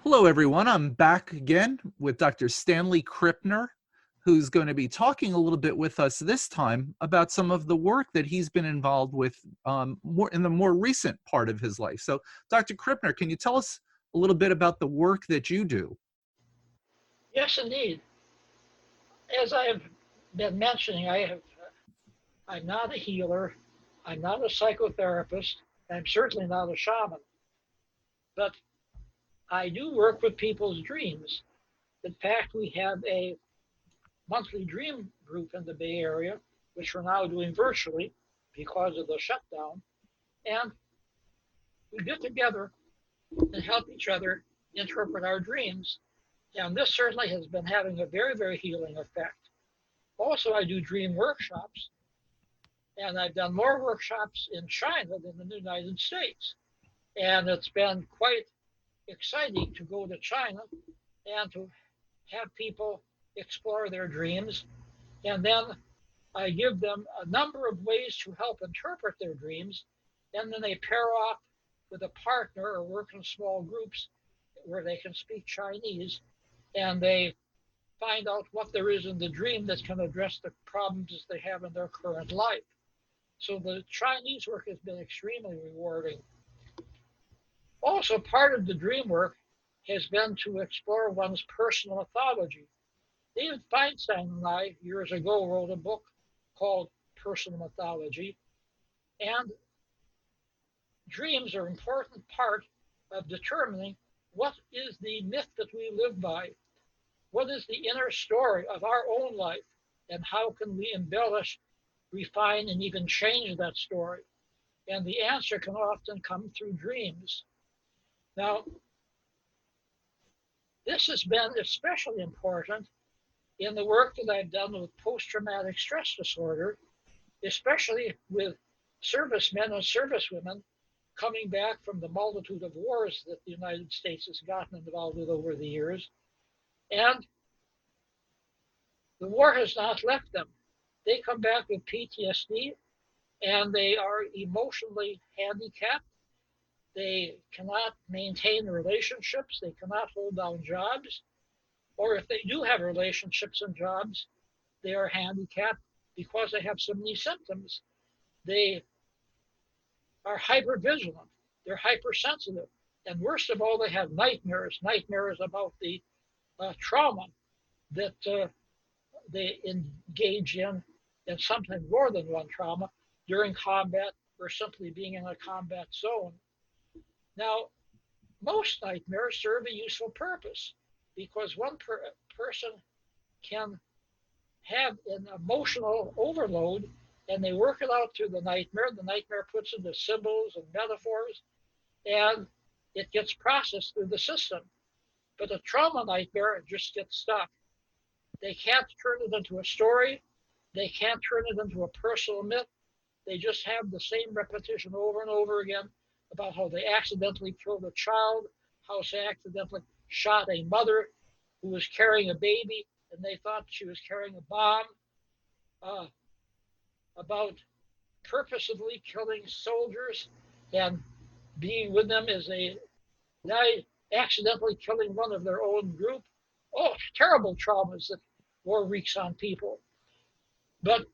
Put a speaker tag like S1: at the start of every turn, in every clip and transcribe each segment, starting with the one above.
S1: Hello, everyone. I'm back again with Dr. Stanley Krippner, who's going to be talking a little bit with us this time about some of the work that he's been involved with more in the more recent part of his life. So, Dr. Krippner, can you tell us a little bit about the work that you do?
S2: Yes, indeed. As I have been mentioning, I'm not a healer, I'm not a psychotherapist, I'm certainly not a shaman, but I do work with people's dreams. In fact, we have a monthly dream group in the Bay Area, which we're now doing virtually because of the shutdown, and we get together and help each other interpret our dreams. And this certainly has been having a very, very healing effect. Also, I do dream workshops, and I've done more workshops in China than in the United States. And it's been quite exciting to go to China and to have people explore their dreams. And then I give them a number of ways to help interpret their dreams. And then they pair off with a partner or work in small groups where they can speak Chinese, and they find out what there is in the dream that can address the problems they have in their current life. So the Chinese work has been extremely rewarding. Also, part of the dream work has been to explore one's personal mythology. David Feinstein and I, years ago, wrote a book called Personal Mythology, and dreams are an important part of determining what is the myth that we live by, what is the inner story of our own life, and how can we embellish, refine, and even change that story. And the answer can often come through dreams. Now, this has been especially important in the work that I've done with post-traumatic stress disorder, especially with servicemen and servicewomen coming back from the multitude of wars that the United States has gotten involved with over the years. And the war has not left them. They come back with PTSD, and they are emotionally handicapped. They cannot maintain relationships. They cannot hold down jobs. Or if they do have relationships and jobs, they are handicapped because they have so many symptoms. They are hypervigilant. They're hypersensitive. And worst of all, they have nightmares, nightmares about the trauma that they engage in, and sometimes more than one trauma, during combat or simply being in a combat zone. Now, most nightmares serve a useful purpose because one person can have an emotional overload and they work it out through the nightmare. The nightmare puts into symbols and metaphors, and it gets processed through the system. But a trauma nightmare just gets stuck. They can't turn it into a story. They can't turn it into a personal myth. They just have the same repetition over and over again about how they accidentally killed a child, how they accidentally shot a mother who was carrying a baby and they thought she was carrying a bomb, uh, about purposefully killing soldiers and being with them as they accidentally killing one of their own group. Oh, terrible traumas that war wreaks on people. But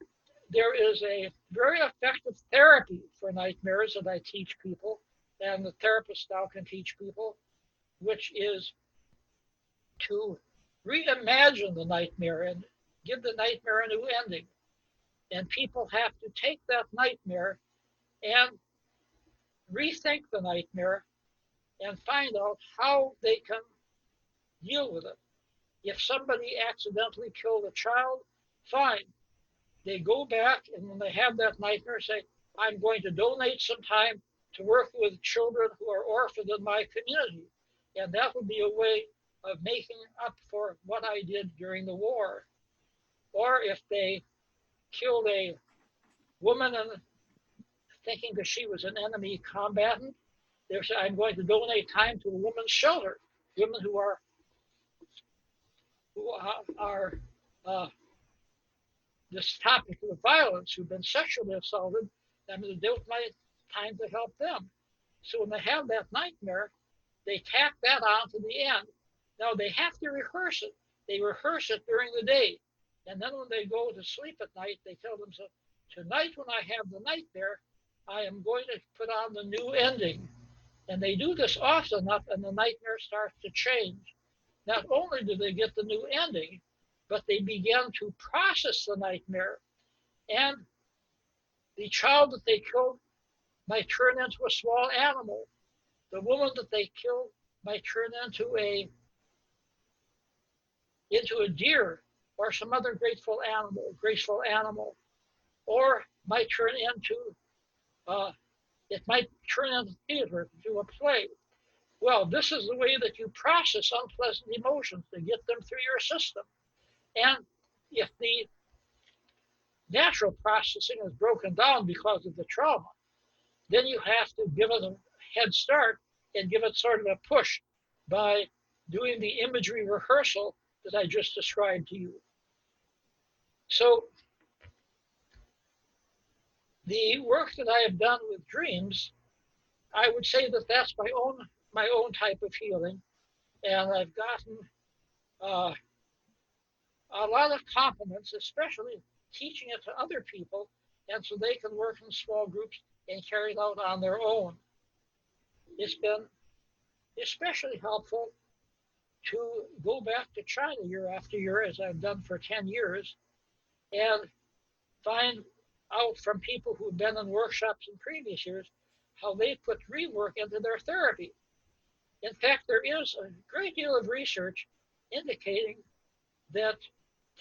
S2: there is a very effective therapy for nightmares that I teach people, and the therapist now can teach people, which is to reimagine the nightmare and give the nightmare a new ending. And people have to take that nightmare and rethink the nightmare and find out how they can deal with it. If somebody accidentally killed a child, fine. They go back, and when they have that nightmare, say, I'm going to donate some time to work with children who are orphaned in my community. And that would be a way of making up for what I did during the war. Or if they killed a woman and thinking that she was an enemy combatant, they say, I'm going to donate time to a women's shelter, women who are this topic of violence, who've been sexually assaulted. I'm going to devote my time to help them. So when they have that nightmare, they tack that on to the end. Now they have to rehearse it. They rehearse it during the day. And then when they go to sleep at night, they tell themselves, tonight when I have the nightmare, I am going to put on the new ending. And they do this often enough, and the nightmare starts to change. Not only do they get the new ending, but they begin to process the nightmare. And the child that they killed might turn into a small animal. The woman that they killed might turn into a deer or some other graceful animal, or might turn into it might turn into theater, into a play. Well, this is the way that you process unpleasant emotions to get them through your system. And if the natural processing is broken down because of the trauma, then you have to give it a head start and give it sort of a push by doing the imagery rehearsal that I just described to you. So the work that I have done with dreams, I would say that that's my own type of healing, and I've gotten a lot of compliments, especially teaching it to other people, and so they can work in small groups and carry it out on their own. It's been especially helpful to go back to China year after year, as I've done for 10 years, and find out from people who've been in workshops in previous years how they put dream work into their therapy. In fact, there is a great deal of research indicating that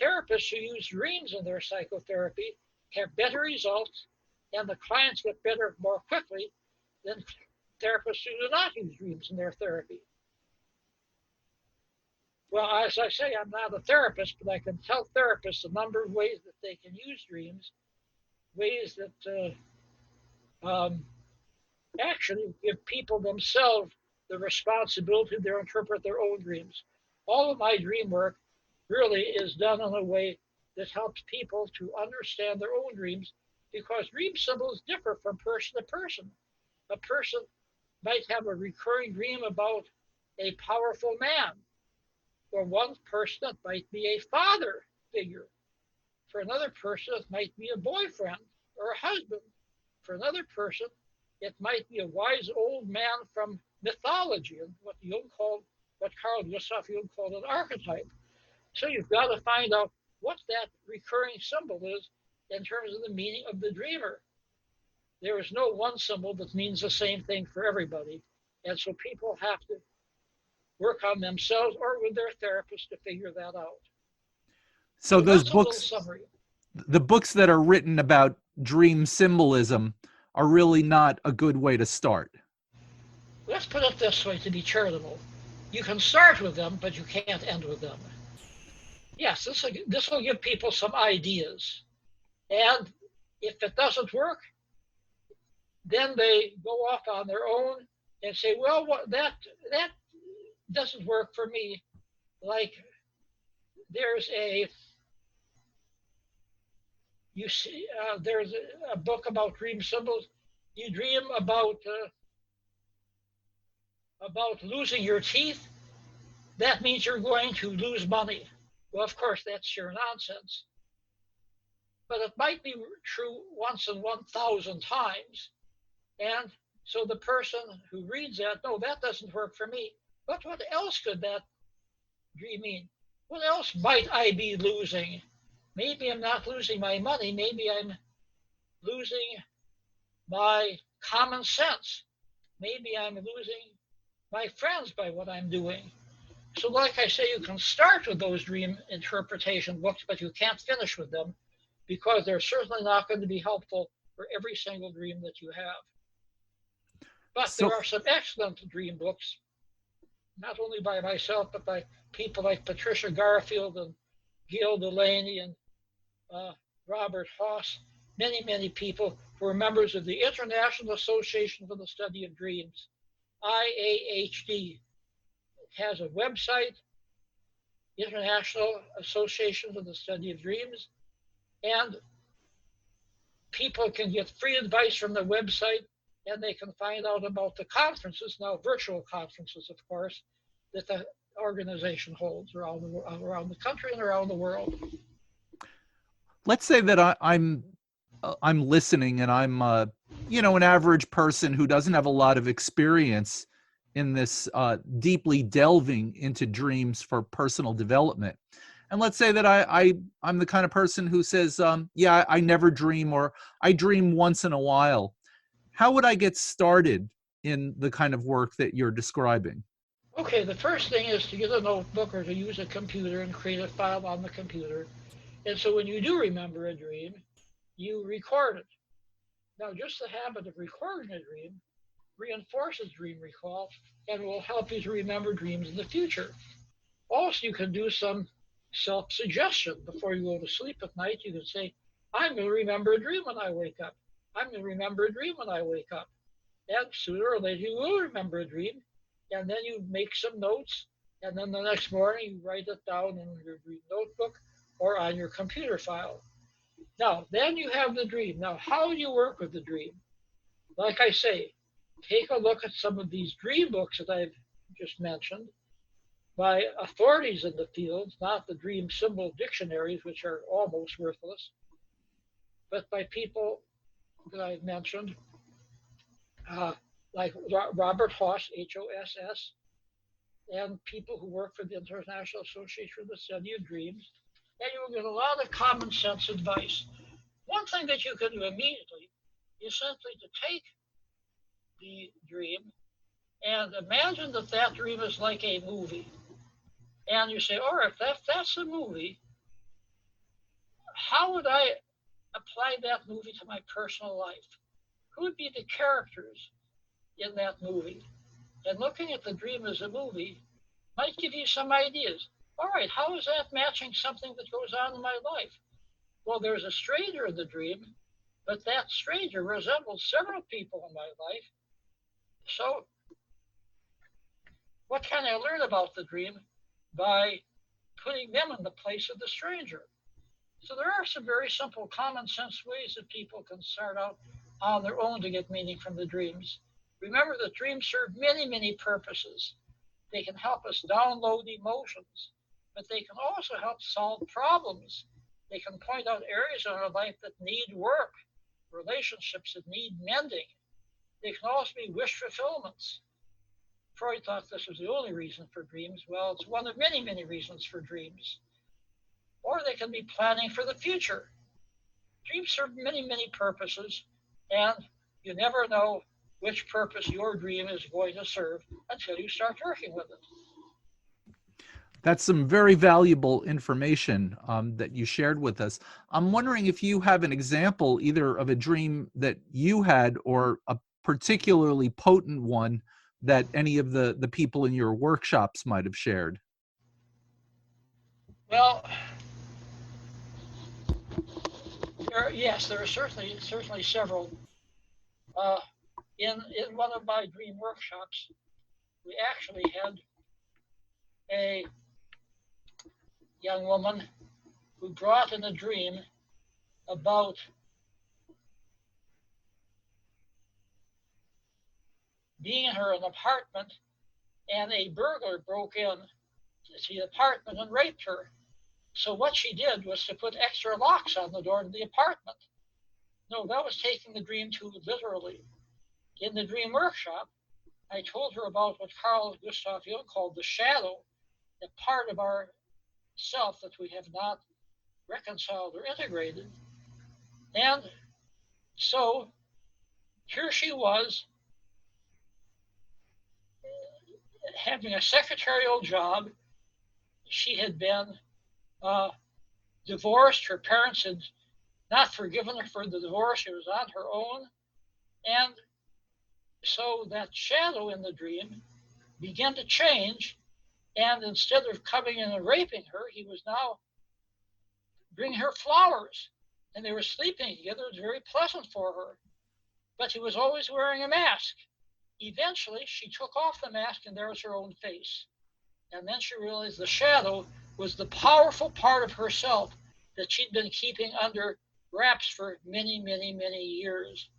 S2: therapists who use dreams in their psychotherapy have better results, and the clients get better more quickly than therapists who do not use dreams in their therapy. Well, as I say, I'm not a therapist, but I can tell therapists a number of ways that they can use dreams, ways that actually give people themselves the responsibility to interpret their own dreams. All of my dream work really is done in a way that helps people to understand their own dreams, because dream symbols differ from person to person. A person might have a recurring dream about a powerful man. For one person, it might be a father figure. For another person, it might be a boyfriend or a husband. For another person, it might be a wise old man from mythology, and what Carl Gustav Jung called an archetype. So you've got to find out what that recurring symbol is in terms of the meaning of the dreamer. There is no one symbol that means the same thing for everybody. And so people have to work on themselves or with their therapist to figure that out.
S1: So those
S2: that's
S1: books,
S2: a little summary.
S1: The books that are written about dream symbolism are really not a good way to start.
S2: Let's put it this way to be charitable. You can start with them, but you can't end with them. Yes, this will give people some ideas. And if it doesn't work, then they go off on their own and say, well, that doesn't work for me. Like there's a book about dream symbols. You dream about losing your teeth. That means you're going to lose money. Well, of course, that's sheer nonsense. But it might be true once in 1,000 times. And so the person who reads that, no, that doesn't work for me. But what else could that dream mean? What else might I be losing? Maybe I'm not losing my money. Maybe I'm losing my common sense. Maybe I'm losing my friends by what I'm doing. So like I say, you can start with those dream interpretation books, but you can't finish with them, because they're certainly not going to be helpful for every single dream that you have. But there are some excellent dream books, not only by myself, but by people like Patricia Garfield and Gail Delaney and Robert Haas, many people who are members of the International Association for the Study of Dreams, IAHD. It has a website, International Association for the Study of Dreams, and people can get free advice from the website and they can find out about the conferences, now virtual conferences, of course, that the organization holds around the country and around the world.
S1: Let's say that I'm listening, and I'm an average person who doesn't have a lot of experience in this deeply delving into dreams for personal development. And let's say that I'm the kind of person who says, yeah, I never dream, or I dream once in a while. How would I get started in the kind of work that you're describing?
S2: Okay, the first thing is to get a notebook or to use a computer and create a file on the computer. And so when you do remember a dream, you record it. Now, just the habit of recording a dream reinforces dream recall and will help you to remember dreams in the future. Also, you can do some self-suggestion before you go to sleep at night. You can say, I'm going to remember a dream when I wake up. I'm going to remember a dream when I wake up. And sooner or later, you will remember a dream. And then you make some notes. And then the next morning, you write it down in your dream notebook or on your computer file. Now, then you have the dream. Now, how do you work with the dream? Like I say, take a look at some of these dream books that I've just mentioned by authorities in the field, not the dream symbol dictionaries, which are almost worthless, but by people that I've mentioned, like Robert Hoss, Hoss, and people who work for the International Association for the Study of Dreams, and you will get a lot of common sense advice. One thing that you can do immediately is simply to take the dream and imagine that that dream is like a movie. And you say, all right, if that's a movie, how would I apply that movie to my personal life? Who would be the characters in that movie? And looking at the dream as a movie might give you some ideas. All right, how is that matching something that goes on in my life? Well, there's a stranger in the dream, but that stranger resembles several people in my life. So what can I learn about the dream by putting them in the place of the stranger? So there are some very simple common sense ways that people can start out on their own to get meaning from the dreams. Remember that dreams serve many, many purposes. They can help us download emotions, but they can also help solve problems. They can point out areas in our life that need work, relationships that need mending. They can also be wish fulfillments. Freud thought this was the only reason for dreams. Well, it's one of many, many reasons for dreams. Or they can be planning for the future. Dreams serve many, many purposes, and you never know which purpose your dream is going to serve until you start working with it.
S1: That's some very valuable information that you shared with us. I'm wondering if you have an example either of a dream that you had or a particularly potent one that any of the people in your workshops might have shared.
S2: Well, there are certainly several. In one of my dream workshops, we actually had a young woman who brought in a dream about being in her apartment, and a burglar broke in to the apartment and raped her. So what she did was to put extra locks on the door to the apartment. No, that was taking the dream too literally. In the dream workshop, I told her about what Carl Gustav Jung called the shadow, the part of our self that we have not reconciled or integrated. And so here she was, having a secretarial job. She had been divorced. Her parents had not forgiven her for the divorce. She was on her own. And so that shadow in the dream began to change. And instead of coming in and raping her, he was now bringing her flowers. And they were sleeping together. It was very pleasant for her. But he was always wearing a mask. Eventually, she took off the mask, and there was her own face. And then she realized the shadow was the powerful part of herself that she'd been keeping under wraps for many, many, many years.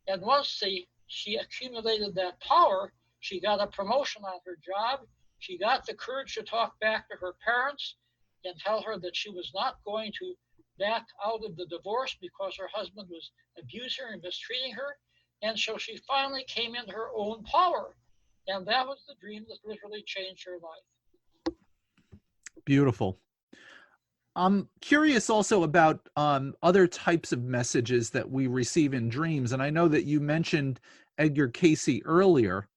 S2: And once the she accumulated that power. She got a promotion on her job. She got the courage to talk back to her parents and tell her that she was not going to back out of the divorce because her husband was abusing her and mistreating her. And so she finally came into her own power. And that was the dream that literally changed her life.
S1: Beautiful. I'm curious also about other types of messages that we receive in dreams. And I know that you mentioned Edgar Cayce earlier.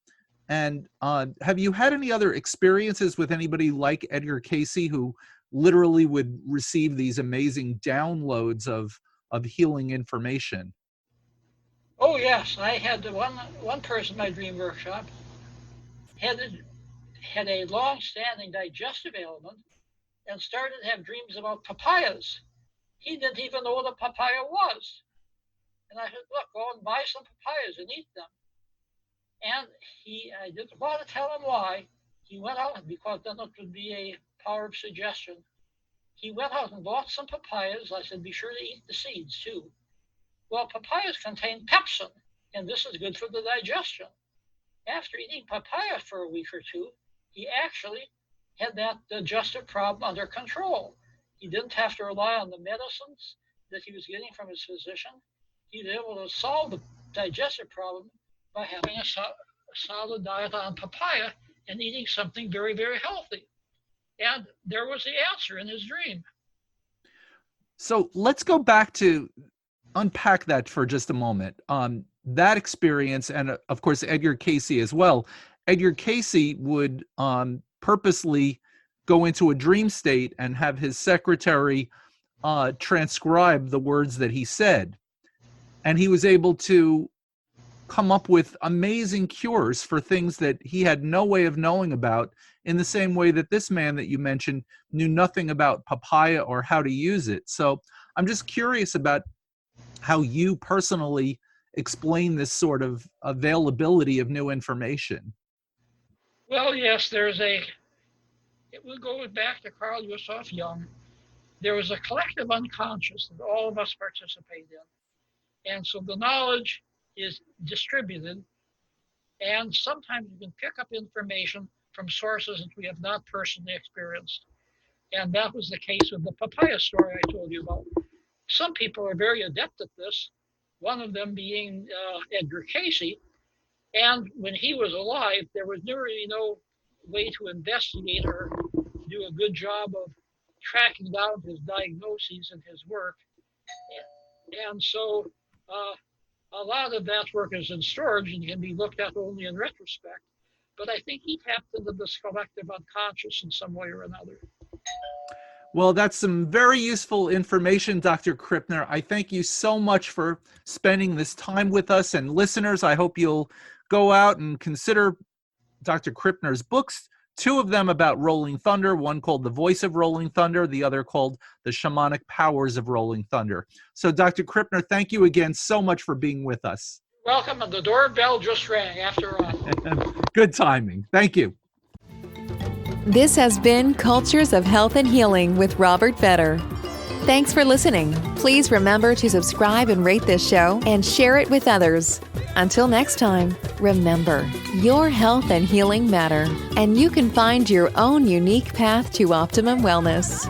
S1: And have you had any other experiences with anybody like Edgar Cayce who literally would receive these amazing downloads of healing information?
S2: Oh, yes. I had one person in my dream workshop had a long-standing digestive ailment and started to have dreams about papayas. He didn't even know what a papaya was. And I said, look, go and buy some papayas and eat them. And I didn't want to tell him why. He went out, because then it would be a power of suggestion. He went out and bought some papayas. I said, be sure to eat the seeds too. Well, papayas contain pepsin, and this is good for the digestion. After eating papaya for a week or two, he actually had that digestive problem under control. He didn't have to rely on the medicines that he was getting from his physician. He was able to solve the digestive problem by having a solid diet on papaya and eating something very, very healthy. And there was the answer in his dream.
S1: So let's go back to unpack that for just a moment. That experience, and of course, Edgar Cayce as well. Edgar Cayce would purposely go into a dream state and have his secretary transcribe the words that he said. And he was able to come up with amazing cures for things that he had no way of knowing about, in the same way that this man that you mentioned knew nothing about papaya or how to use it. So I'm just curious about how you personally explain this sort of availability of new information.
S2: Well, yes, it will go back to Carl Gustav Jung. There was a collective unconscious that all of us participate in. And so the knowledge is distributed, and sometimes you can pick up information from sources that we have not personally experienced. And that was the case with the papaya story I told you about. Some people are very adept at this, one of them being Edgar Cayce. And when he was alive, there was really no way to investigate or do a good job of tracking down his diagnoses and his work. And so a lot of that work is in storage and can be looked at only in retrospect. But I think he tapped into this collective unconscious in some way or another.
S1: Well, that's some very useful information, Dr. Krippner. I thank you so much for spending this time with us. And listeners, I hope you'll go out and consider Dr. Krippner's books, two of them about Rolling Thunder, one called The Voice of Rolling Thunder, the other called The Shamanic Powers of Rolling Thunder. So Dr. Krippner, thank you again so much for being with us.
S2: Welcome, and the doorbell just rang after all.
S1: Good timing. Thank you.
S3: This has been Cultures of Health and Healing with Robert Vetter. Thanks for listening. Please remember to subscribe and rate this show and share it with others. Until next time, remember, your health and healing matter, and you can find your own unique path to optimum wellness.